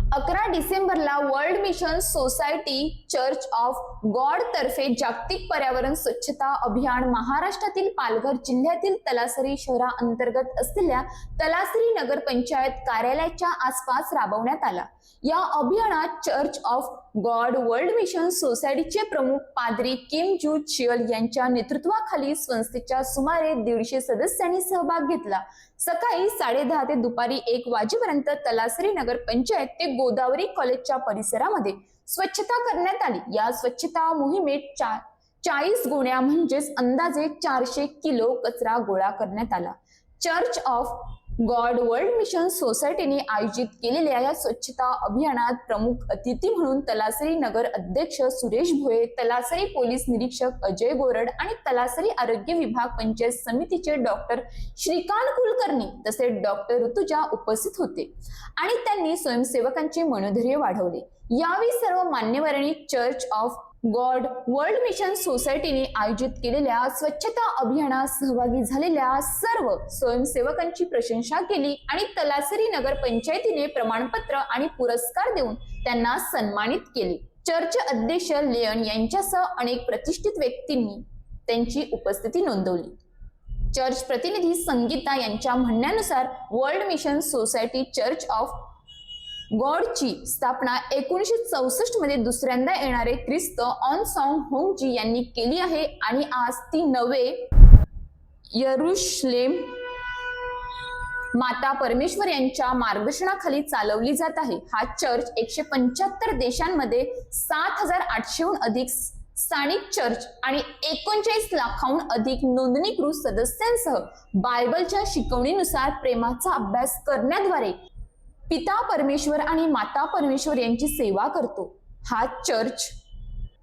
11 डिसेंबरला world mission society church of God तर्फे जागतिक पर्यावरण स्वच्छता अभियान महाराष्ट्रातील पालघर जिल्ह्यातील तलासरी शहराअंतर्गत असलेल्या तलासरी नगर पंचायत कार्यालयाच्या आसपास राबवण्यात आला। या अभियानात church of God world mission सोसायटीचे प्रमुख पाद्री किम जू चियल यांच्या नेतृत्वाखाली संस्थेच्या सुमारे 150 सदस्यांनी सहभाग घेतला। सकाळी 10:30 ते दुपारी 1 वाजेपर्यंत तलासरी नगर पंचायत ते गोदावरी कॉलेजच्या परिसरामध्ये स्वच्छता करण्यात आली। या स्वच्छता मोहिमेत 40 गोण्या म्हणजेच अंदाजे 400 किलो कचरा गोळा करण्यात आला। Church of God world mission सोसायटीने आयोजित केलेल्या या स्वच्छता अभियानात प्रमुख अतिथी म्हणून तलासरी नगर अध्यक्ष सुरेश भोये, तलासरी पोलीस निरीक्षक अजय गोरड आणि तलासरी आरोग्य विभाग पंचायत समितीचे डॉक्टर श्रीकांत कुलकर्णी तसेच डॉक्टर ऋतुजा उपस्थित होते आणि त्यांनी स्वयंसेवकांचे मनोधैर्य वाढवले। यावेळी सर्व मान्यवरांनी church of God world mission सोसायटीने आयोजित केलेल्या स्वच्छता अभियानात सहभागी झालेल्या सर्व स्वयंसेवकांची प्रशंसा केली आणि तलासरी नगर पंचायतीने प्रमाणपत्र आणि पुरस्कार देऊन त्यांना सन्मानित केले। चर्च अध्यक्ष लेयन यांच्यासह अनेक प्रतिष्ठित व्यक्तींनी त्यांची उपस्थिती नोंदवली। चर्च प्रतिनिधी संगीता यांच्या म्हणण्यानुसार world mission society church of गॉडची स्थापना 1964 मध्ये दुसऱ्यांदा येणारे ख्रिस्त ऑन सॉन्ग होंगजी यांनी केली आहे आणि आज ती नवे यरुशलेम माता परमेश्वर यांच्या मार्गदर्शनाखाली चालवली जात आहे। हा चर्च 175 देशांमध्ये 7,800हून अधिक स्थानिक चर्च आणि 39 लाखाहून अधिक नोंदणीकृत सदस्यांसह बायबलच्या शिकवणीनुसार प्रेमाचा अभ्यास करण्याद्वारे पिता परमेश्वर आणि माता परमेश्वर यांची सेवा करतो। हा चर्च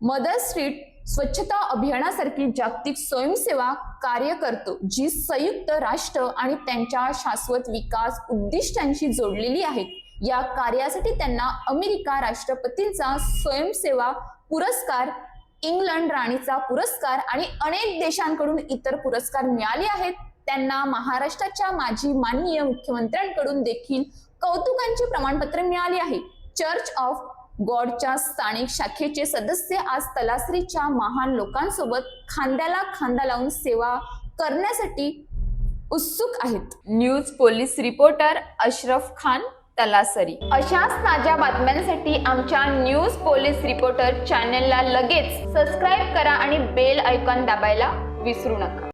मदर स्ट्रीट स्वच्छता अभियानासारखी जागतिक स्वयंसेवा कार्य करतो, जी संयुक्त राष्ट्र आणि त्यांच्या शाश्वत विकास उद्दिष्टांशी जोडलेली आहेत। या कार्यासाठी त्यांना अमेरिका राष्ट्रपतींचा स्वयंसेवा पुरस्कार, इंग्लंड राणीचा पुरस्कार आणि अनेक देशांकडून इतर पुरस्कार मिळाले आहेत। त्यांना महाराष्ट्राच्या माजी माननीय मुख्यमंत्र्यांकडून देखील कौतुकांचे प्रमाणपत्र मिळाले आहे। चर्च ऑफ गॉडच्या स्थानिक शाखेचे सदस्य आज तलासरीच्या महान लोकांसोबत खांद्याला खांदा लावून सेवा करण्यासाठी उत्सुक आहेत। News police reporter Ashraf Khan, Talasari. अशाच ताज्या बातम्यांसाठी आमच्या न्यूज पोलीस रिपोर्टर चॅनलला लगेच सबस्क्राईब करा आणि बेल आयकॉन दाबायला विसरू नका।